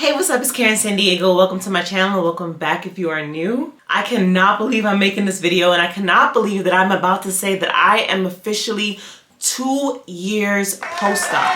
Hey, what's up? It's Karen San Diego. Welcome to my channel. Welcome back if you are new. I cannot believe I'm making this video, and I cannot believe that I'm about to say that I am officially 2 years post-op.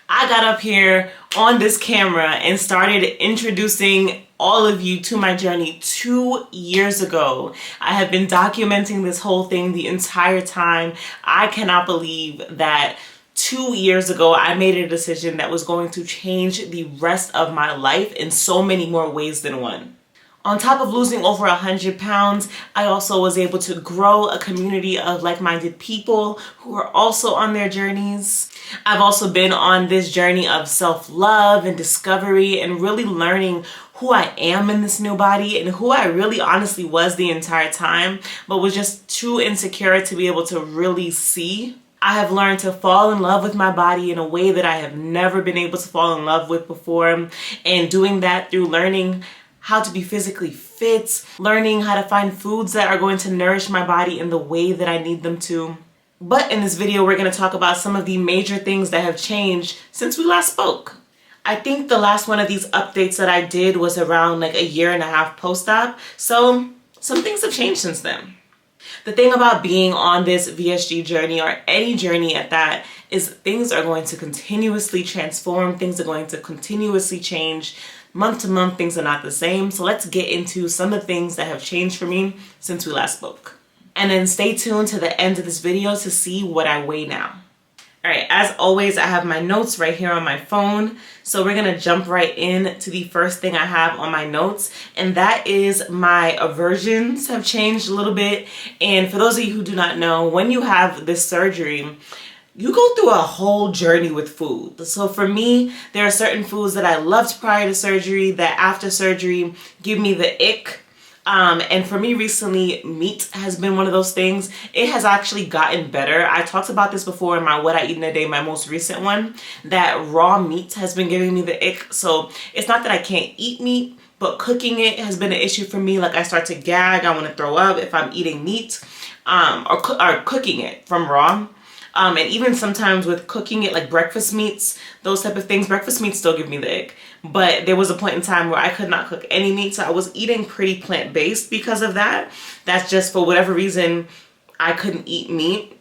I got up here on this camera and started introducing all of you to my journey 2 years ago. I have been documenting this whole thing the entire time. I cannot believe that 2 years ago, I made a decision that was going to change the rest of my life in so many more ways than one. On top of losing over 100 pounds, I also was able to grow a community of like-minded people who are also on their journeys. I've also been on this journey of self-love and discovery and really learning who I am in this new body and who I really honestly was the entire time, but was just too insecure to be able to really see. I have learned to fall in love with my body in a way that I have never been able to fall in love with before, and doing that through learning how to be physically fit, learning how to find foods that are going to nourish my body in the way that I need them to. But in this video, we're going to talk about some of the major things that have changed since we last spoke. I think the last one of these updates that I did was around like a year and a half post-op, so some things have changed since then. The thing about being on this VSG journey, or any journey at that, is things are going to continuously transform, things are going to continuously change. Month to month, things are not the same. So let's get into some of the things that have changed for me since we last spoke. And then stay tuned to the end of this video to see what I weigh now. All right, as always, I have my notes right here on my phone. So we're gonna jump right in to the first thing I have on my notes, and that is my aversions have changed a little bit. And for those of you who do not know, when you have this surgery, you go through a whole journey with food. So for me, there are certain foods that I loved prior to surgery that after surgery give me the ick. And for me recently, meat has been one of those things. It has actually gotten better. I talked about this before in my What I Eat in a Day, my most recent one, that raw meat has been giving me the ick. So it's not that I can't eat meat, but cooking it has been an issue for me. Like I start to gag, I want to throw up if I'm eating meat, or cooking it from raw. And even sometimes with cooking it, like breakfast meats, those type of things, breakfast meats still give me the ick. But there was a point in time where I could not cook any meat, so I was eating pretty plant-based because of that. That's just for whatever reason, I couldn't eat meat.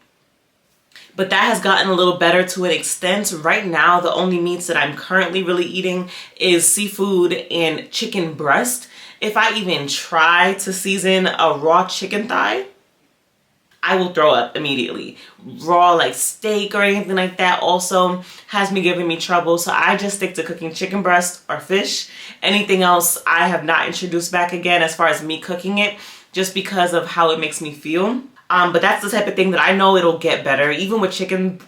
But that has gotten a little better to an extent. Right now, the only meats that I'm currently really eating is seafood and chicken breast. If I even try to season a raw chicken thigh, I will throw up immediately. Raw like steak or anything like that also has me giving me trouble. So I just stick to cooking chicken breast or fish. Anything else I have not introduced back again as far as me cooking it, just because of how it makes me feel. But that's the type of thing that I know it'll get better. Even with chicken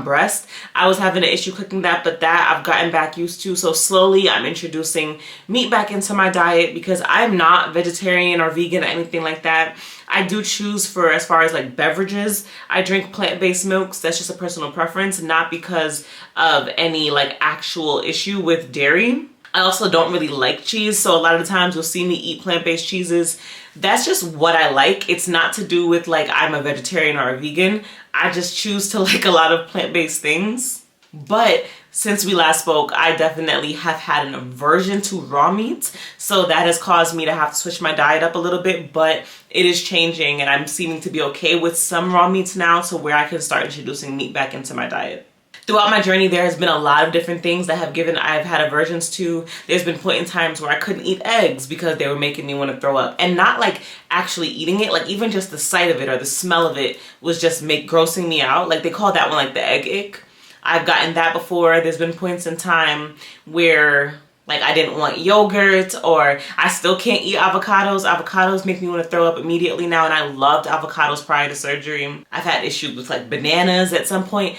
breast, I was having an issue cooking that, but that I've gotten back used to. So slowly I'm introducing meat back into my diet because I'm not vegetarian or vegan or anything like that. I do choose for, as far as like beverages, I drink plant-based milks. That's just a personal preference, not because of any like actual issue with dairy. I also don't really like cheese, so a lot of the times you'll see me eat plant-based cheeses. That's just what I like. It's not to do with like I'm a vegetarian or a vegan. I just choose to like a lot of plant-based things. But since we last spoke, I definitely have had an aversion to raw meat. So that has caused me to have to switch my diet up a little bit, but it is changing and I'm seeming to be okay with some raw meats now to where I can start introducing meat back into my diet. Throughout my journey, there has been a lot of different things that I've had aversions to. There's been point in times where I couldn't eat eggs because they were making me want to throw up. And not like actually eating it, like even just the sight of it or the smell of it was just grossing me out. Like they call that one like the egg ick. I've gotten that before. There's been points in time where like I didn't want yogurt, or I still can't eat avocados. Avocados make me want to throw up immediately now, and I loved avocados prior to surgery. I've had issues with like bananas at some point,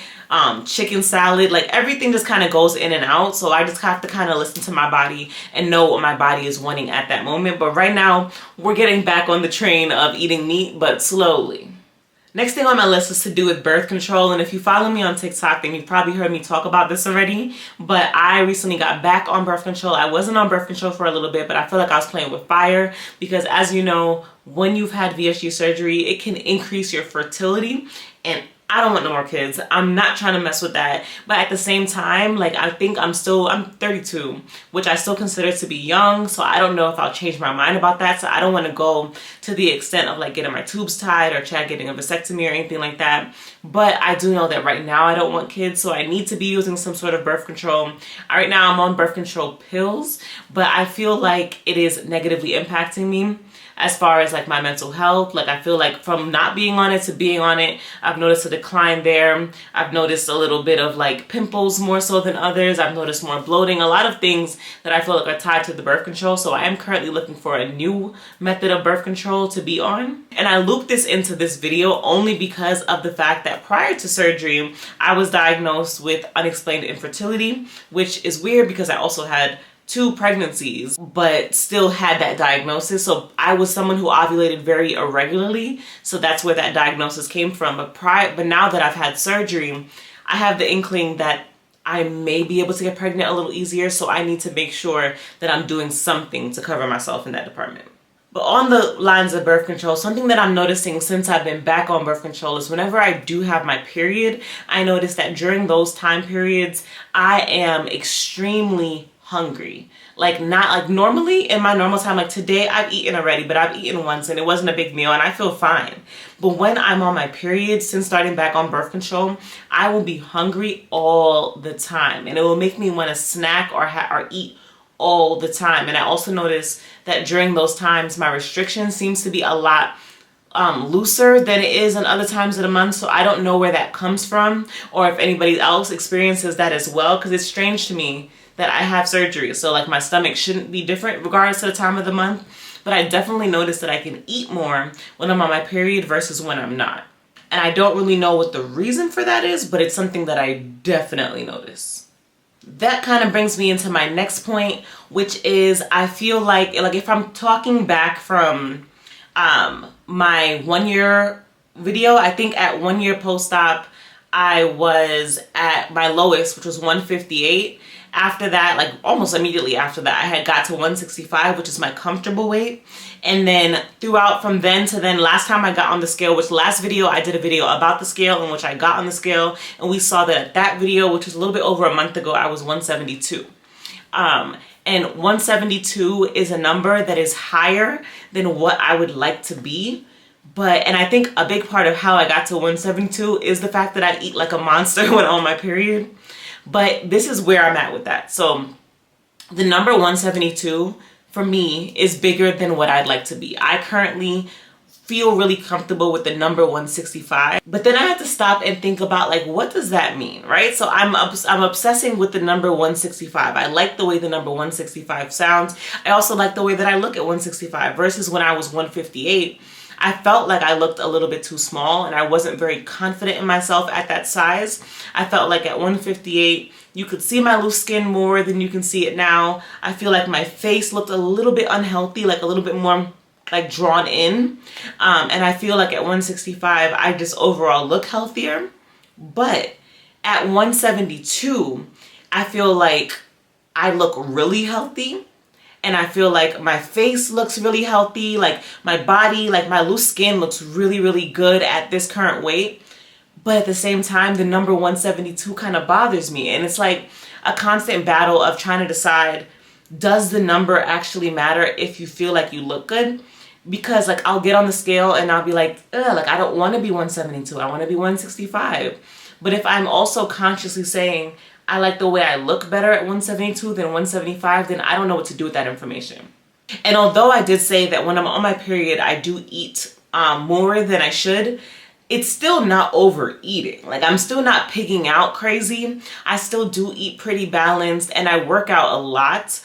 chicken salad, like everything just kind of goes in and out. So I just have to kind of listen to my body and know what my body is wanting at that moment. But right now, we're getting back on the train of eating meat, but slowly. Next thing on my list is to do with birth control, and if you follow me on TikTok, then you've probably heard me talk about this already, but I recently got back on birth control. I wasn't on birth control for a little bit, but I feel like I was playing with fire because, as you know, when you've had VSG surgery, it can increase your fertility, and I don't want no more kids. I'm not trying to mess with that. But at the same time, like, I think I'm 32, which I still consider to be young. So I don't know if I'll change my mind about that. So I don't want to go to the extent of like getting my tubes tied or getting a vasectomy or anything like that. But I do know that right now I don't want kids. So I need to be using some sort of birth control. Right now I'm on birth control pills, but I feel like it is negatively impacting me as far as like my mental health. Like, I feel like from not being on it to being on it, I've noticed a decline there. I've noticed a little bit of like pimples more so than others. I've noticed more bloating, a lot of things that I feel like are tied to the birth control. So I am currently looking for a new method of birth control to be on. And I looped this into this video only because of the fact that prior to surgery, I was diagnosed with unexplained infertility, which is weird because I also had 2 pregnancies, but still had that diagnosis. So I was someone who ovulated very irregularly. So that's where that diagnosis came from. But now that I've had surgery, I have the inkling that I may be able to get pregnant a little easier. So I need to make sure that I'm doing something to cover myself in that department. But on the lines of birth control, something that I'm noticing since I've been back on birth control is whenever I do have my period, I notice that during those time periods, I am extremely hungry. Like, not like normally in my normal time, like today I've eaten already, but I've eaten once and it wasn't a big meal and I feel fine. But when I'm on my period, since starting back on birth control, I will be hungry all the time and it will make me want to snack or eat all the time. And I also notice that during those times, my restriction seems to be a lot looser than it is in other times of the month. So I don't know where that comes from or if anybody else experiences that as well, because it's strange to me that I have surgery. So like my stomach shouldn't be different regardless of the time of the month. But I definitely notice that I can eat more when I'm on my period versus when I'm not. And I don't really know what the reason for that is, but it's something that I definitely notice. That kind of brings me into my next point, which is I feel like if I'm talking back from my 1 year video, I think at 1 year post-op, I was at my lowest, which was 158. After that, like almost immediately after that, I had got to 165, which is my comfortable weight. And then throughout from then to then, last time I got on the scale, which last video, I did a video about the scale in which I got on the scale. And we saw that at that video, which was a little bit over a month ago, I was 172. And 172 is a number that is higher than what I would like to be. And I think a big part of how I got to 172 is the fact that I eat like a monster when on my period. But this is where I'm at with that. So the number 172 for me is bigger than what I'd like to be. I currently feel really comfortable with the number 165. But then I have to stop and think about like, what does that mean, right? So I'm obsessing with the number 165. I like the way the number 165 sounds. I also like the way that I look at 165 versus when I was 158. I felt like I looked a little bit too small and I wasn't very confident in myself at that size. I felt like at 158, you could see my loose skin more than you can see it now. I feel like my face looked a little bit unhealthy, like a little bit more like drawn in. And I feel like at 165, I just overall look healthier. But at 172, I feel like I look really healthy. And I feel like my face looks really healthy, like my body, like my loose skin looks really, really good at this current weight. But at the same time, the number 172 kind of bothers me. And it's like a constant battle of trying to decide, does the number actually matter if you feel like you look good? Because like I'll get on the scale and I'll be like, ugh, like I don't want to be 172, I want to be 165. But if I'm also consciously saying, I like the way I look better at 172 than 175, then I don't know what to do with that information. And although I did say that when I'm on my period, I do eat more than I should, it's still not overeating. Like I'm still not pigging out crazy. I still do eat pretty balanced and I work out a lot.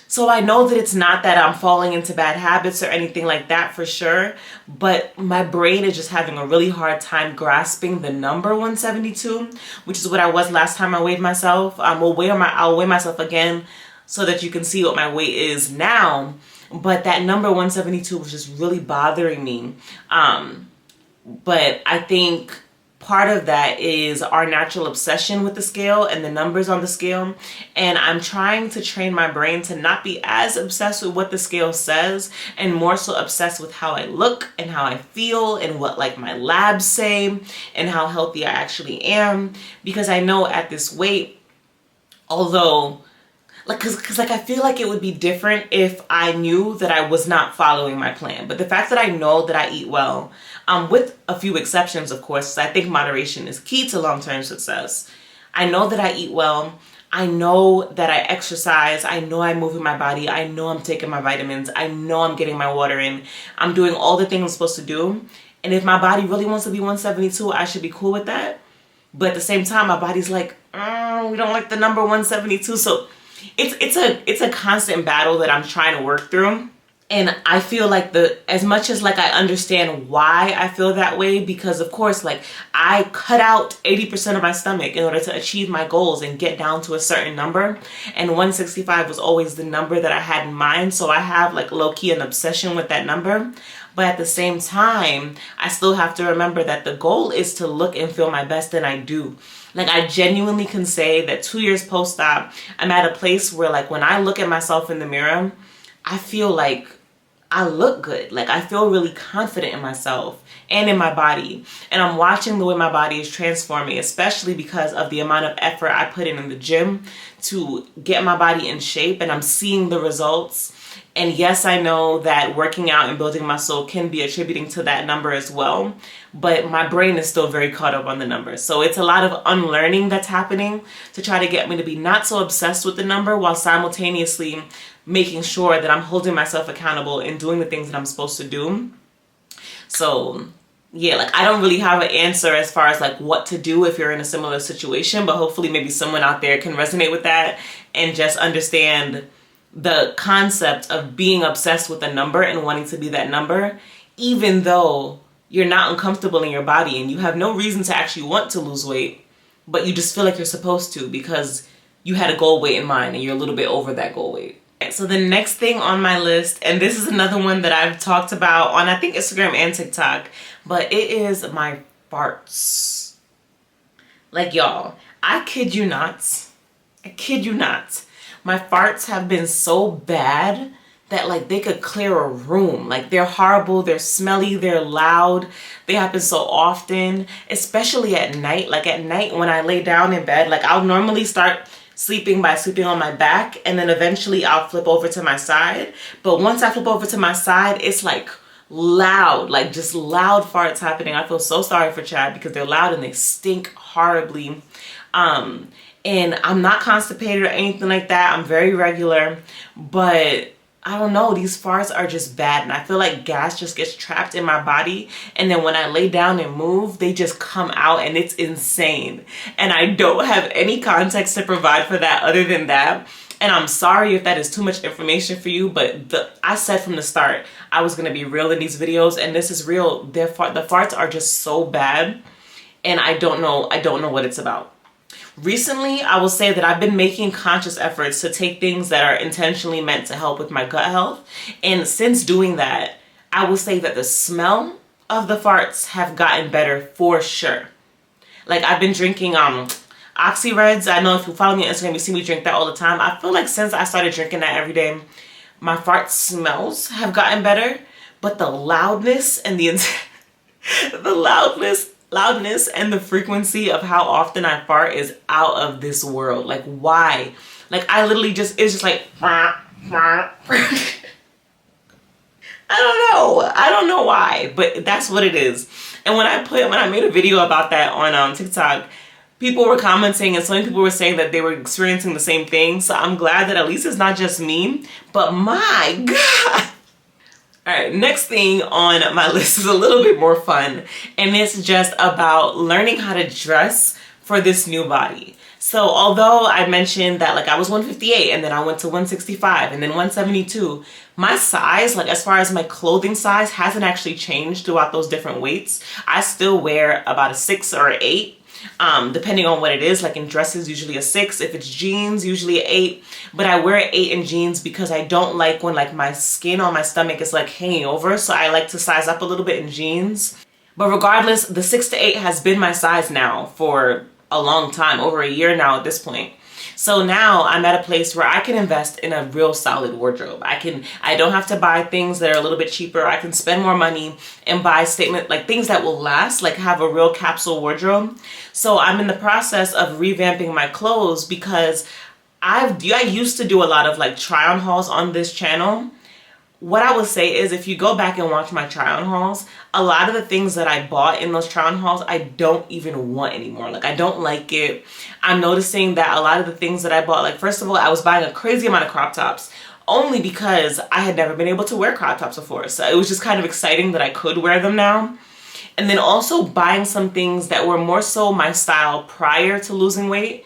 So I know that it's not that I'm falling into bad habits or anything like that for sure, but my brain is just having a really hard time grasping the number 172, which is what I was last time I weighed myself. I'll weigh myself again so that you can see what my weight is now. But that number 172 was just really bothering me. But I think part of that is our natural obsession with the scale and the numbers on the scale. And I'm trying to train my brain to not be as obsessed with what the scale says and more so obsessed with how I look and how I feel and what like my labs say and how healthy I actually am. Because I know at this weight, although like, cause like I feel like it would be different if I knew that I was not following my plan. But the fact that I know that I eat well, with a few exceptions, of course, I think moderation is key to long-term success. I know that I eat well. I know that I exercise. I know I'm moving my body. I know I'm taking my vitamins. I know I'm getting my water in. I'm doing all the things I'm supposed to do. And if my body really wants to be 172, I should be cool with that. But at the same time, my body's like, we don't like the number 172. So it's a constant battle that I'm trying to work through. And I feel like as much as like I understand why I feel that way, because of course, like I cut out 80% of my stomach in order to achieve my goals and get down to a certain number. And 165 was always the number that I had in mind. So I have like low-key an obsession with that number. But at the same time, I still have to remember that the goal is to look and feel my best, and I do. Like I genuinely can say that 2 years post-op, I'm at a place where like when I look at myself in the mirror, I feel like I look good. Like I feel really confident in myself and in my body. And I'm watching the way my body is transforming, especially because of the amount of effort I put in the gym to get my body in shape, and I'm seeing the results. And yes, I know that working out and building muscle can be attributing to that number as well, but my brain is still very caught up on the numbers. So it's a lot of unlearning that's happening to try to get me to be not so obsessed with the number while simultaneously making sure that I'm holding myself accountable and doing the things that I'm supposed to do. So yeah, like I don't really have an answer as far as like what to do if you're in a similar situation, but hopefully maybe someone out there can resonate with that and just understand the concept of being obsessed with a number and wanting to be that number, even though you're not uncomfortable in your body and you have no reason to actually want to lose weight, but you just feel like you're supposed to because you had a goal weight in mind and you're a little bit over that goal weight. So the next thing on my list, and this is another one that I've talked about on I think Instagram and TikTok, but it is my farts. Like y'all, I kid you not. My farts have been so bad that like they could clear a room. Like they're horrible, they're smelly, they're loud. They happen so often, especially at night. Like at night when I lay down in bed, like I'll normally start sleeping by sleeping on my back, and then eventually I'll flip over to my side. But once I flip over to my side, it's like loud, like just loud farts happening. I feel so sorry for Chad because they're loud and they stink horribly. And I'm not constipated or anything like that. I'm very regular, but I don't know, these farts are just bad. And I feel like gas just gets trapped in my body. And then when I lay down and move, they just come out and it's insane. And I don't have any context to provide for that other than that. And I'm sorry if that is too much information for you, but I said from the start, I was gonna be real in these videos, and this is real. The farts are just so bad. And I don't know what it's about. Recently, I will say that I've been making conscious efforts to take things that are intentionally meant to help with my gut health. And since doing that, I will say that the smell of the farts have gotten better for sure. Like I've been drinking Oxy-Reds. I know if you follow me on Instagram, you see me drink that all the time. I feel like since I started drinking that every day, my fart smells have gotten better. But the loudness and the loudness and the frequency of how often I fart is out of this world. Like why? Like I literally it's just like I don't know why, but that's what it is. And when I made a video about that on TikTok, people were commenting and so many people were saying that they were experiencing the same thing. So I'm glad that at least it's not just me, but my God. All right, next thing on my list is a little bit more fun, and it's just about learning how to dress for this new body. So although I mentioned that like I was 158 and then I went to 165 and then 172, my size, like as far as my clothing size, hasn't actually changed throughout those different weights. I still wear about a 6 or an 8. Depending on what it is. Like in dresses, usually a 6. If it's jeans, usually an 8. But I wear an 8 in jeans because I don't like when like my skin on my stomach is like hanging over. So I like to size up a little bit in jeans. But regardless, the 6 to 8 has been my size now for a long time, over a year now at this point. So now I'm at a place where I can invest in a real solid wardrobe. I don't have to buy things that are a little bit cheaper. I can spend more money and buy things that will last, like have a real capsule wardrobe. So I'm in the process of revamping my clothes because I used to do a lot of like try on hauls on this channel. What I would say is if you go back and watch my try-on hauls, a lot of the things that I bought in those try-on hauls, I don't even want anymore. Like, I don't like it. I'm noticing that a lot of the things that I bought, like, first of all, I was buying a crazy amount of crop tops only because I had never been able to wear crop tops before. So it was just kind of exciting that I could wear them now. And then also buying some things that were more so my style prior to losing weight.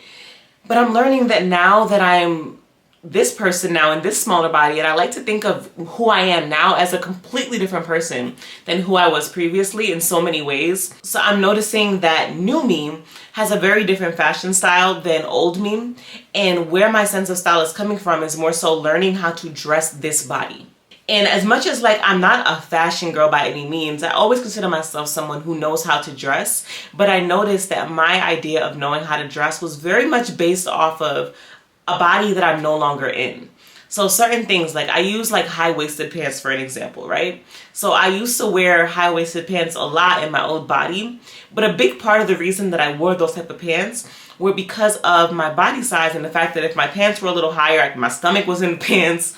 But I'm learning that now that I'm this person now in this smaller body, and I like to think of who I am now as a completely different person than who I was previously in so many ways. So I'm noticing that new me has a very different fashion style than old me, and where my sense of style is coming from is more so learning how to dress this body. And as much as like I'm not a fashion girl by any means, I always consider myself someone who knows how to dress, but I noticed that my idea of knowing how to dress was very much based off of a body that I'm no longer in. So certain things, like I use like high-waisted pants for an example, right? So I used to wear high-waisted pants a lot in my old body, but a big part of the reason that I wore those type of pants were because of my body size and the fact that if my pants were a little higher, like my stomach was in the pants,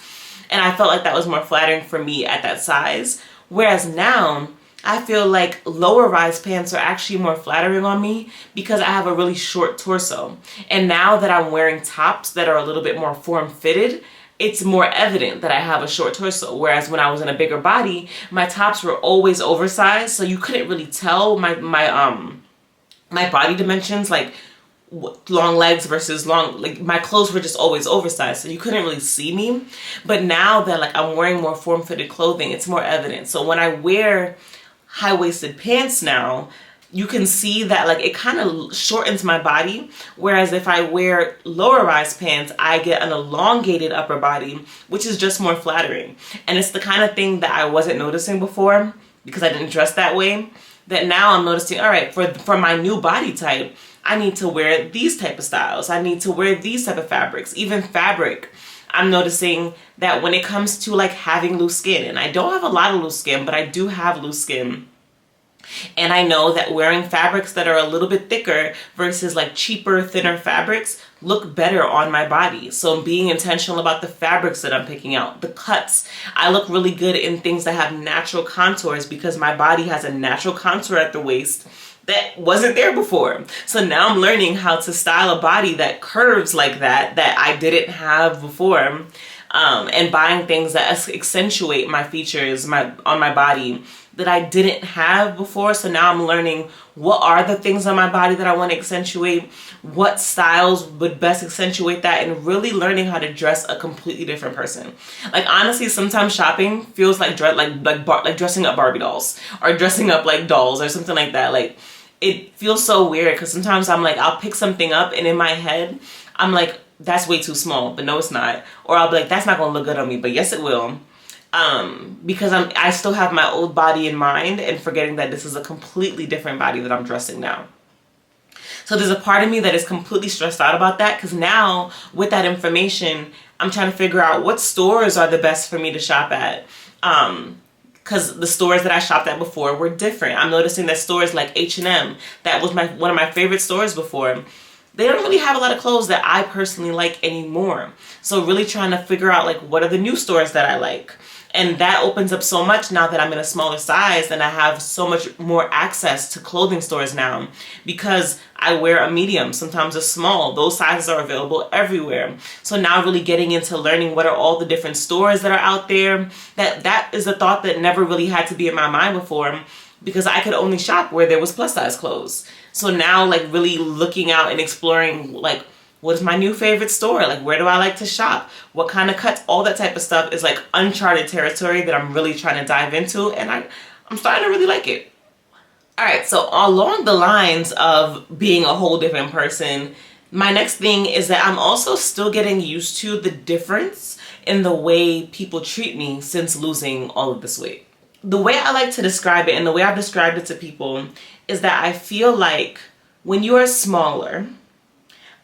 and I felt like that was more flattering for me at that size. Whereas now, I feel like lower rise pants are actually more flattering on me because I have a really short torso. And now that I'm wearing tops that are a little bit more form-fitted, it's more evident that I have a short torso. Whereas when I was in a bigger body, my tops were always oversized, so you couldn't really tell my body dimensions, like long legs versus long, like my clothes were just always oversized, so you couldn't really see me. But now that like I'm wearing more form-fitted clothing, it's more evident. So when I wear high-waisted pants now, you can see that like it kind of shortens my body, whereas if I wear lower rise pants, I get an elongated upper body, which is just more flattering. And it's the kind of thing that I wasn't noticing before because I didn't dress that way, that now I'm noticing, all right, for my new body type, I need to wear these type of styles. I need to wear these type of fabrics, even fabric. I'm noticing that when it comes to like having loose skin, and I don't have a lot of loose skin, but I do have loose skin. And I know that wearing fabrics that are a little bit thicker versus like cheaper, thinner fabrics look better on my body. So I'm being intentional about the fabrics that I'm picking out, the cuts. I look really good in things that have natural contours because my body has a natural contour at the waist that wasn't there before. So now I'm learning how to style a body that curves like that I didn't have before. And buying things that accentuate my features on my body that I didn't have before. So now I'm learning what are the things on my body that I want to accentuate, what styles would best accentuate that, and really learning how to dress a completely different person. Like honestly, sometimes shopping feels like dressing up Barbie dolls or dressing up like dolls or something like that. Like it feels so weird because sometimes I'm like, I'll pick something up and in my head, I'm like, that's way too small, but no, it's not. Or I'll be like, that's not gonna look good on me, but yes, it will. Because I still have my old body in mind and forgetting that this is a completely different body that I'm dressing now. So there's a part of me that is completely stressed out about that because now with that information, I'm trying to figure out what stores are the best for me to shop at. Because the stores that I shopped at before were different. I'm noticing that stores like H&M, that was one of my favorite stores before, they don't really have a lot of clothes that I personally like anymore. So really trying to figure out like what are the new stores that I like. And that opens up so much now that I'm in a smaller size and I have so much more access to clothing stores now because I wear a medium, sometimes a small. Those sizes are available everywhere. So now really getting into learning what are all the different stores that are out there. That is a thought that never really had to be in my mind before because I could only shop where there was plus size clothes. So now like really looking out and exploring like, what is my new favorite store? Like, where do I like to shop? What kind of cuts? All that type of stuff is like uncharted territory that I'm really trying to dive into, and I'm starting to really like it. All right, so along the lines of being a whole different person, my next thing is that I'm also still getting used to the difference in the way people treat me since losing all of this weight. the way I like to describe it, and the way I've described it to people, is that I feel like when you are smaller,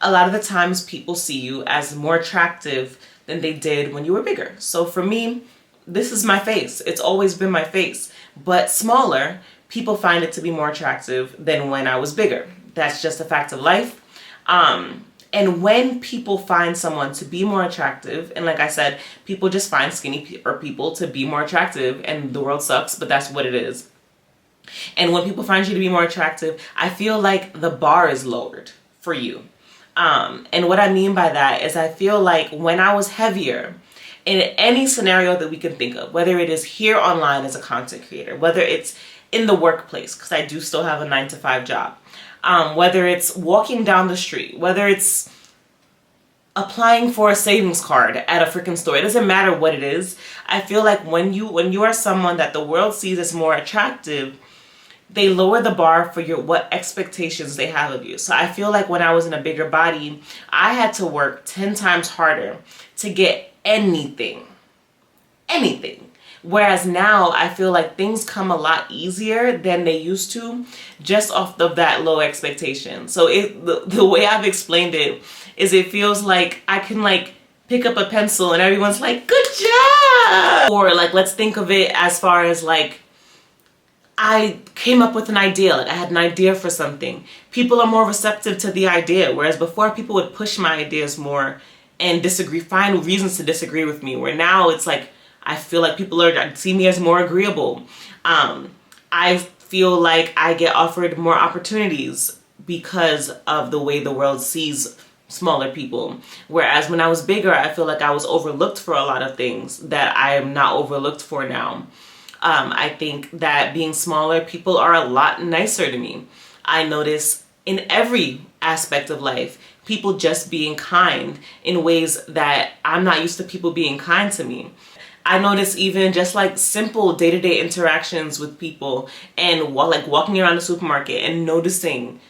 a lot of the times people see you as more attractive than they did when you were bigger. So for me, this is my face. It's always been my face. But smaller, people find it to be more attractive than when I was bigger. That's just a fact of life. And when people find someone to be more attractive, and like I said, people just find skinny people to be more attractive, and the world sucks, but that's what it is. And when people find you to be more attractive, I feel like the bar is lowered for you. And what I mean by that is I feel like when I was heavier, in any scenario that we can think of, whether it is here online as a content creator, whether it's in the workplace, because I do still have a 9-to-5 job, whether it's walking down the street, whether it's applying for a savings card at a freaking store, it doesn't matter what it is. I feel like when you are someone that the world sees as more attractive, they lower the bar for what expectations they have of you. So I feel like when I was in a bigger body, I had to work 10 times harder to get anything. Whereas now I feel like things come a lot easier than they used to, just off of that low expectation. So the way I've explained it is it feels like I can like pick up a pencil and everyone's like, good job. Or like, let's think of it as far as like, I came up with an idea, like I had an idea for something. People are more receptive to the idea, whereas before people would push my ideas more and disagree, find reasons to disagree with me, where now it's like, I feel like people see me as more agreeable. I feel like I get offered more opportunities because of the way the world sees smaller people. Whereas when I was bigger, I feel like I was overlooked for a lot of things that I am not overlooked for now. I think that being smaller, people are a lot nicer to me. I notice in every aspect of life, people just being kind in ways that I'm not used to people being kind to me. I notice even just like simple day-to-day interactions with people, and like walking around the supermarket and noticing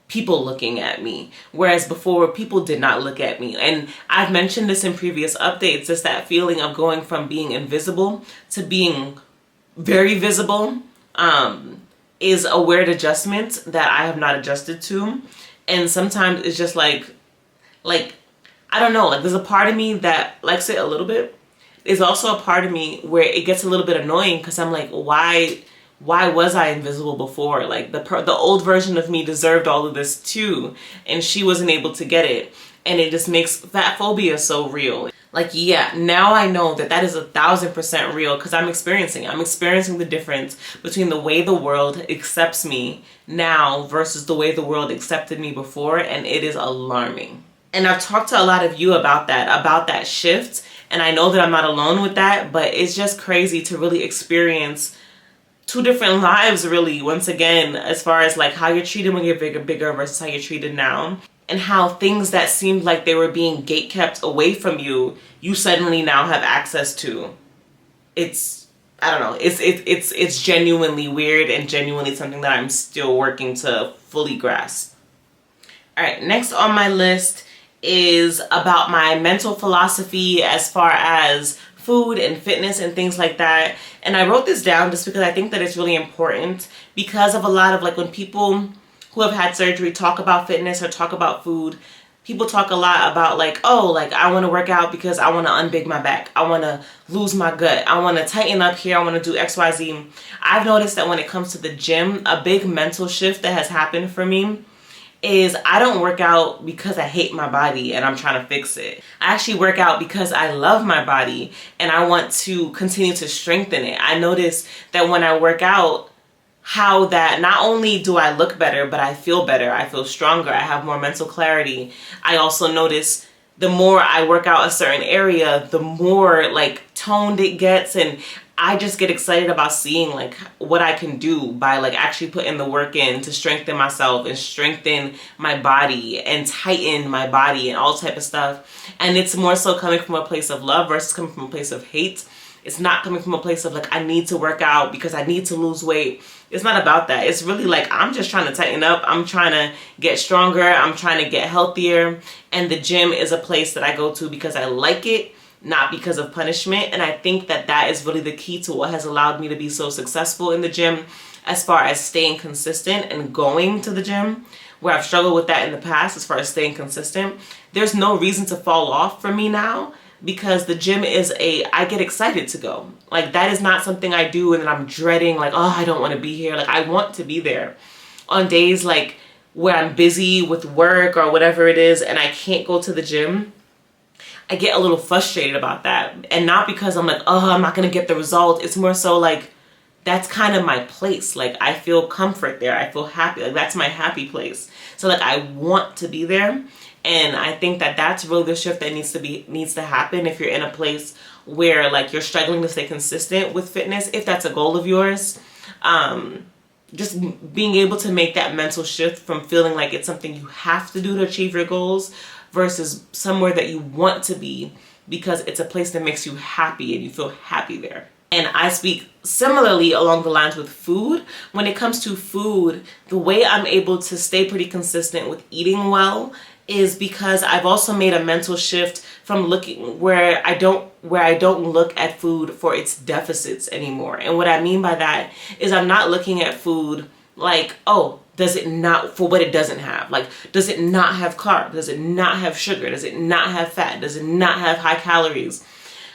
people looking at me, whereas before people did not look at me. And I've mentioned this in previous updates, just that feeling of going from being invisible to being very visible is a weird adjustment that I have not adjusted to. And sometimes it's just like I don't know, like there's a part of me that likes it a little bit. There's also a part of me where it gets a little bit annoying because I'm like, why was I invisible before? Like the old version of me deserved all of this too, and she wasn't able to get it. And it just makes fat phobia so real. Like, yeah, now I know that is 1,000% real because I'm experiencing the difference between the way the world accepts me now versus the way the world accepted me before, and it is alarming. And I've talked to a lot of you about that shift, and I know that I'm not alone with that, but it's just crazy to really experience two different lives, really, once again, as far as like how you're treated when you're bigger versus how you're treated now, and how things that seemed like they were being gatekept away from you, you suddenly now have access to. I don't know, it's genuinely weird and genuinely something that I'm still working to fully grasp. All right, next on my list is about my mental philosophy as far as food and fitness and things like that. And I wrote this down just because I think that it's really important, because of a lot of like when people who have had surgery talk about fitness or talk about food, people talk a lot about like, oh, like I want to work out because I want to unbig my back. I want to lose my gut. I want to tighten up here. I want to do XYZ. I've noticed that when it comes to the gym, a big mental shift that has happened for me is I don't work out because I hate my body and I'm trying to fix it. I actually work out because I love my body and I want to continue to strengthen it. I notice that when I work out, how that not only do I look better, but I feel better. I feel stronger. I have more mental clarity. I also notice the more I work out a certain area, the more like toned it gets, and I just get excited about seeing like what I can do by like actually putting the work in to strengthen myself and strengthen my body and tighten my body and all type of stuff. And it's more so coming from a place of love versus coming from a place of hate. It's not coming from a place of like, I need to work out because I need to lose weight. It's not about that. It's really like, I'm just trying to tighten up. I'm trying to get stronger. I'm trying to get healthier. And the gym is a place that I go to because I like it not because of punishment. And I think that that is really the key to what has allowed me to be so successful in the gym, as far as staying consistent and going to the gym, where I've struggled with that in the past as far as staying consistent. There's no reason to fall off for me now, because the gym is I get excited to go. Like, that is not something I do and then I'm dreading, like, oh, I don't want to be here. Like, I want to be there. On days like where I'm busy with work or whatever it is and I can't go to the gym, I get a little frustrated about that. And not because I'm like, oh, I'm not going to get the result. It's more so like, that's kind of my place. Like, I feel comfort there. I feel happy. Like, that's my happy place. So like, I want to be there. And I think that that's really the shift that needs to happen if you're in a place where like you're struggling to stay consistent with fitness, if that's a goal of yours. Just being able to make that mental shift from feeling like it's something you have to do to achieve your goals versus somewhere that you want to be because it's a place that makes you happy and you feel happy there. And I speak similarly along the lines with food. When it comes to food, the way I'm able to stay pretty consistent with eating well is because I've also made a mental shift from looking where I don't look at food for its deficits anymore. And what I mean by that is I'm not looking at food like, oh, does it not, for what it doesn't have? Like, does it not have carbs? Does it not have sugar? Does it not have fat? Does it not have high calories?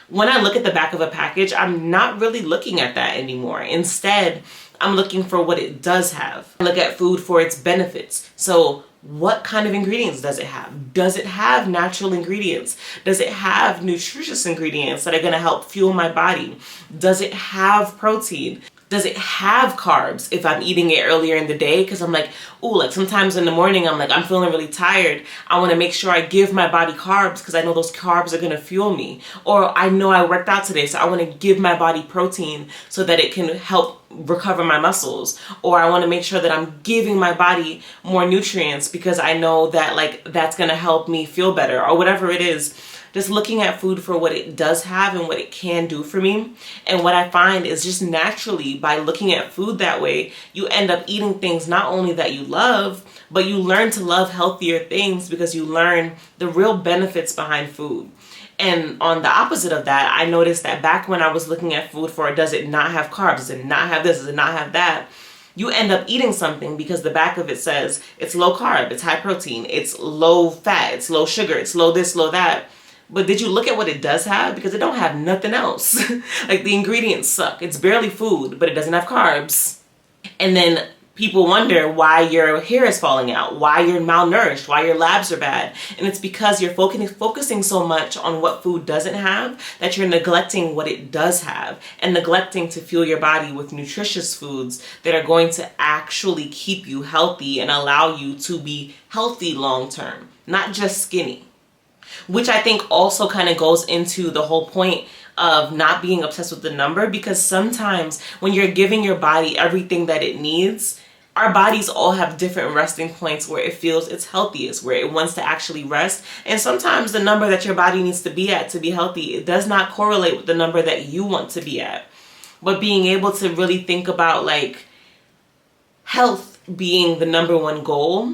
When I look at the back of a package, I'm not really looking at that anymore. Instead, I'm looking for what it does have. I look at food for its benefits. So what kind of ingredients does it have? Does it have natural ingredients? Does it have nutritious ingredients that are going to help fuel my body? Does it have protein? Does it have carbs if I'm eating it earlier in the day? Because I'm like, ooh, like sometimes in the morning, I'm like, I'm feeling really tired. I want to make sure I give my body carbs because I know those carbs are going to fuel me. Or I know I worked out today, so I want to give my body protein so that it can help recover my muscles. Or I want to make sure that I'm giving my body more nutrients because I know that like that's going to help me feel better or whatever it is. Just looking at food for what it does have and what it can do for me. And what I find is just naturally by looking at food that way, you end up eating things not only that you love, but you learn to love healthier things because you learn the real benefits behind food. And on the opposite of that, I noticed that back when I was looking at food for does it not have carbs, does it not have this, does it not have that, you end up eating something because the back of it says it's low carb, it's high protein, it's low fat, it's low sugar, it's low this, low that. But did you look at what it does have? Because it don't have nothing else. Like the ingredients suck. It's barely food, but it doesn't have carbs. And then people wonder why your hair is falling out, why you're malnourished, why your labs are bad. And it's because you're focusing so much on what food doesn't have that you're neglecting what it does have and neglecting to fuel your body with nutritious foods that are going to actually keep you healthy and allow you to be healthy long term, not just skinny. Which I think also kind of goes into the whole point of not being obsessed with the number, because sometimes when you're giving your body everything that it needs, our bodies all have different resting points where it feels it's healthiest, where it wants to actually rest. And sometimes the number that your body needs to be at to be healthy, it does not correlate with the number that you want to be at. But being able to really think about like health being the number one goal.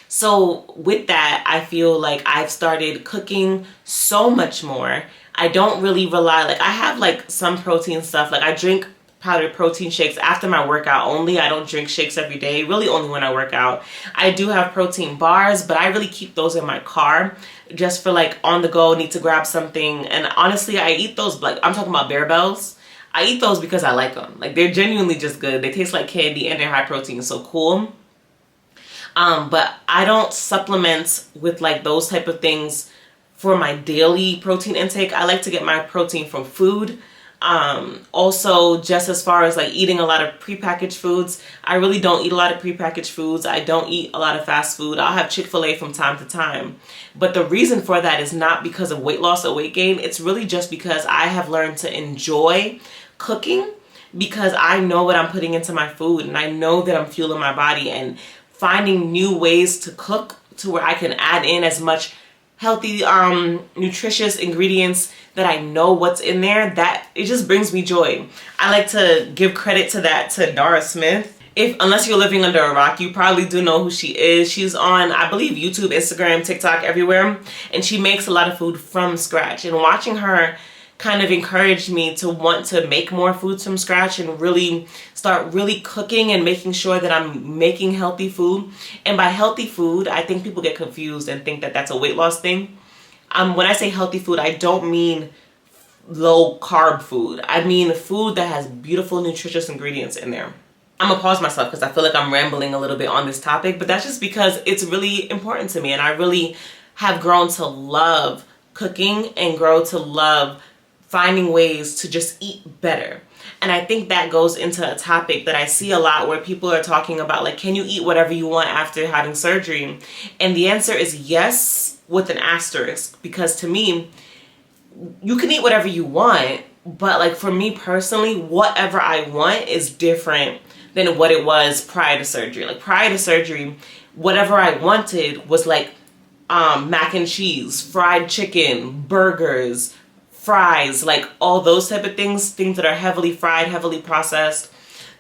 So with that, I feel like I've started cooking so much more. I don't really rely, like I have like some protein stuff. Like I drink powdered protein shakes after my workout only. I don't drink shakes every day, really only when I work out. I do have protein bars, but I really keep those in my car just for like on the go, need to grab something. And honestly, I eat those, like I'm talking about Bear Bells. I eat those because I like them. Like they're genuinely just good. They taste like candy and they're high protein, so cool. But I don't supplement with like those type of things for my daily protein intake. I like to get my protein from food. Also, just as far as like eating a lot of prepackaged foods, I really don't eat a lot of prepackaged foods. I don't eat a lot of fast food. I'll have Chick-fil-A from time to time. But the reason for that is not because of weight loss or weight gain. It's really just because I have learned to enjoy cooking because I know what I'm putting into my food and I know that I'm fueling my body, and finding new ways to cook to where I can add in as much healthy, nutritious ingredients that I know what's in there, that it just brings me joy. I like to give credit to that to Nara Smith. Unless you're living under a rock, you probably do know who she is. She's on, I believe, YouTube, Instagram, TikTok, everywhere. And she makes a lot of food from scratch. And watching her kind of encouraged me to want to make more foods from scratch and really start really cooking and making sure that I'm making healthy food. And by healthy food, I think people get confused and think that that's a weight loss thing. When I say healthy food, I don't mean low carb food. I mean food that has beautiful, nutritious ingredients in there. I'm gonna pause myself because I feel like I'm rambling a little bit on this topic, but that's just because it's really important to me, and I really have grown to love cooking and grow to love finding ways to just eat better. And I think that goes into a topic that I see a lot where people are talking about, like, can you eat whatever you want after having surgery? And the answer is yes, with an asterisk, because to me, you can eat whatever you want, but like for me personally, whatever I want is different than what it was prior to surgery. Like prior to surgery, whatever I wanted was like mac and cheese, fried chicken, burgers, fries, like all those type of things that are heavily fried, heavily processed.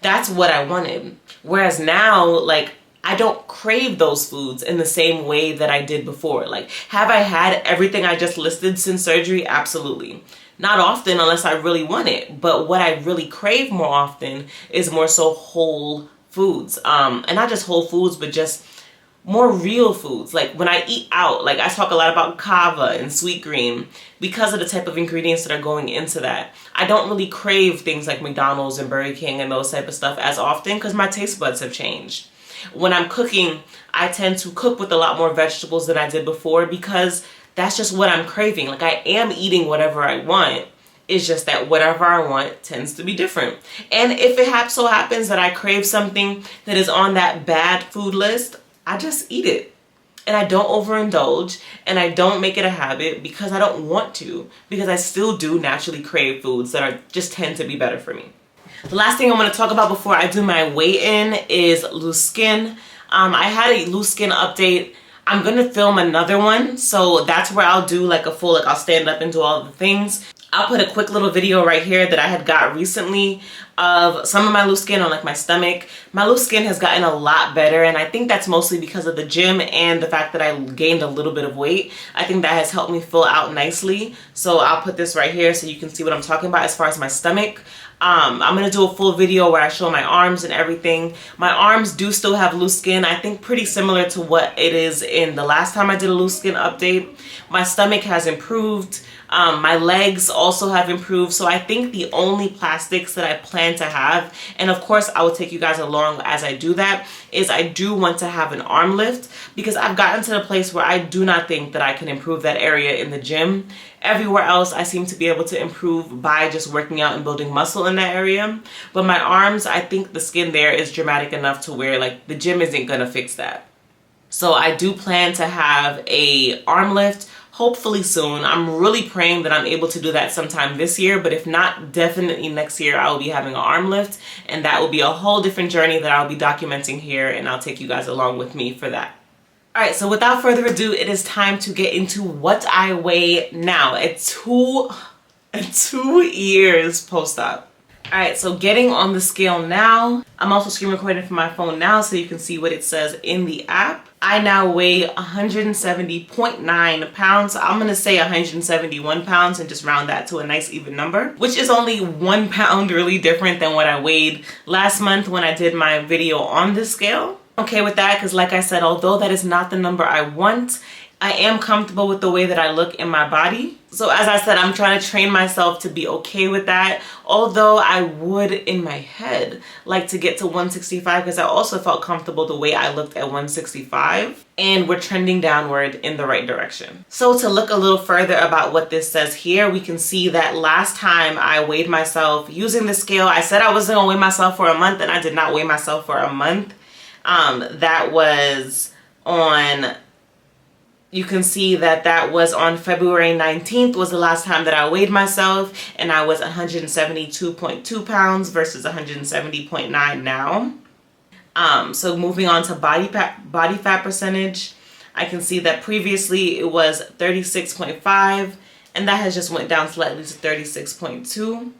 That's what I wanted. Whereas now, like, I don't crave those foods in the same way that I did before. Like, have I had everything I just listed since surgery? Absolutely. Not often unless I really want it. But what I really crave more often is more so whole foods. And not just whole foods, but just more real foods. Like when I eat out, like I talk a lot about kava and sweet green because of the type of ingredients that are going into that. I don't really crave things like McDonald's and Burger King and those type of stuff as often because my taste buds have changed. When I'm cooking, I tend to cook with a lot more vegetables than I did before because that's just what I'm craving. Like I am eating whatever I want. It's just that whatever I want tends to be different. And if it so happens that I crave something that is on that bad food list, I just eat it. And I don't overindulge and I don't make it a habit because I don't want to, because I still do naturally crave foods that are just tend to be better for me. The last thing I want to talk about before I do my weigh-in is loose skin. I had a loose skin update. I'm going to film another one. So that's where I'll do like a full, like I'll stand up and do all the things. I'll put a quick little video right here that I had got recently of some of my loose skin on like my stomach. My loose skin has gotten a lot better, and I think that's mostly because of the gym and the fact that I gained a little bit of weight. I think that has helped me fill out nicely. So I'll put this right here so you can see what I'm talking about as far as my stomach. I'm going to do a full video where I show my arms and everything. My arms do still have loose skin. I think pretty similar to what it is in the last time I did a loose skin update. My stomach has improved. My legs also have improved. So I think the only plastics that I plan to have, and of course I will take you guys along as I do that, is I do want to have an arm lift because I've gotten to the place where I do not think that I can improve that area in the gym. Everywhere else I seem to be able to improve by just working out and building muscle in that area. But my arms, I think the skin there is dramatic enough to where like the gym isn't gonna fix that. So I do plan to have a arm lift hopefully soon. I'm really praying that I'm able to do that sometime this year, but if not, definitely next year I will be having an arm lift, and that will be a whole different journey that I'll be documenting here, and I'll take you guys along with me for that. All right, so without further ado, it is time to get into what I weigh now at 2 years post-op. All right, so getting on the scale now. I'm also screen recording from my phone now so you can see what it says in the app. I now weigh 170.9 pounds. I'm gonna say 171 pounds and just round that to a nice even number, which is only 1 pound really different than what I weighed last month when I did my video on this scale. Okay with that, because like I said, although that is not the number I want, I am comfortable with the way that I look in my body. So as I said, I'm trying to train myself to be okay with that. Although I would, in my head, like to get to 165 because I also felt comfortable the way I looked at 165. And we're trending downward in the right direction. So to look a little further about what this says here, we can see that last time I weighed myself using the scale, I said I wasn't gonna weigh myself for a month, and I did not weigh myself for a month. That was on... You can see that that was on February 19th was the last time that I weighed myself, and I was 172.2 pounds versus 170.9 now. So moving on to body fat percentage, I can see that previously it was 36.5, and that has just went down slightly to 36.2.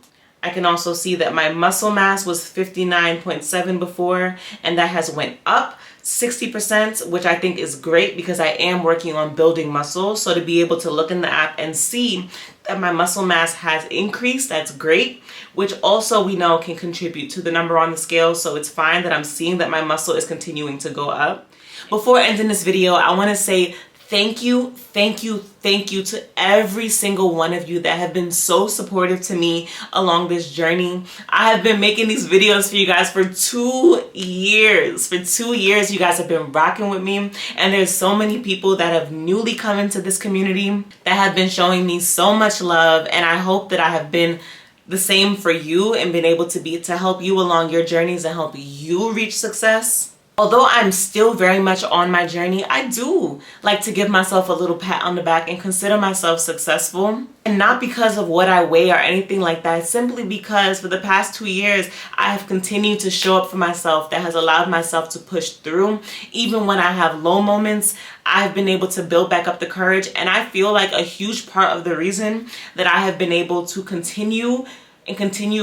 I can also see that my muscle mass was 59.7 before, and that has went up 60%, which I think is great because I am working on building muscle. So to be able to look in the app and see that my muscle mass has increased, that's great, which also we know can contribute to the number on the scale. So it's fine that I'm seeing that my muscle is continuing to go up. Before ending this video, I want to say thank you to every single one of you that have been so supportive to me along this journey. I have been making these videos for you guys for 2 years. For 2 years, you guys have been rocking with me, and there's so many people that have newly come into this community that have been showing me so much love, and I hope that I have been the same for you and been able to help you along your journeys and help you reach success. Although I'm still very much on my journey, I do like to give myself a little pat on the back and consider myself successful. And not because of what I weigh or anything like that, simply because for the past 2 years, I have continued to show up for myself. That has allowed myself to push through. Even when I have low moments, I've been able to build back up the courage. And I feel like a huge part of the reason that I have been able to continue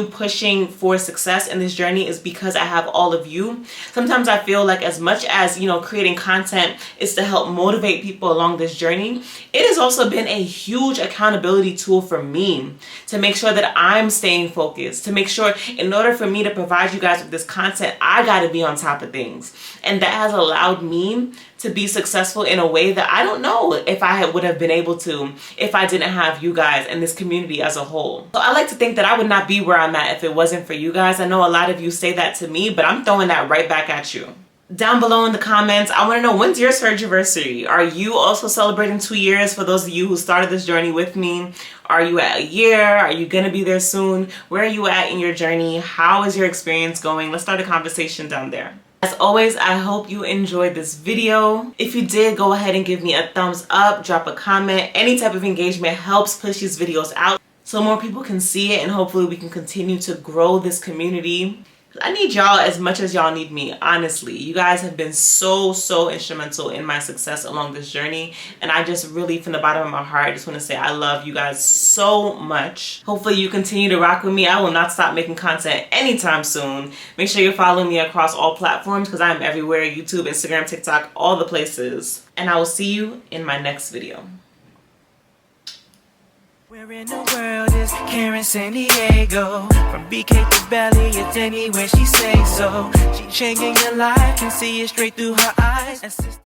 pushing for success in this journey is because I have all of you. Sometimes I feel like as much as, creating content is to help motivate people along this journey, it has also been a huge accountability tool for me to make sure that I'm staying focused, to make sure in order for me to provide you guys with this content, I got to be on top of things. And that has allowed me to be successful in a way that I don't know if I would have been able to if I didn't have you guys and this community as a whole. So I like to think that I would not be where I'm at if it wasn't for you guys. I know a lot of you say that to me, but I'm throwing that right back at you. Down below in the comments, I want to know, when's your surgiversary? Are you also celebrating 2 years for those of you who started this journey with me? Are you at a year? Are you going to be there soon? Where are you at in your journey? How is your experience going? Let's start a conversation down there. As always, I hope you enjoyed this video. If you did, go ahead and give me a thumbs up, drop a comment. Any type of engagement helps push these videos out so more people can see it, and hopefully we can continue to grow this community. I need y'all as much as y'all need me, honestly. You guys have been so instrumental in my success along this journey, and I just really, from the bottom of my heart, I just want to say I love you guys so much. Hopefully you continue to rock with me. I will not stop making content anytime soon. Make sure you're following me across all platforms because I'm everywhere: YouTube, Instagram, TikTok, all the places. And I will see you in my next video. Where in the world is Karen San Diego? From BK to Belly, it's anywhere she say so. She changing your life, can see it straight through her eyes.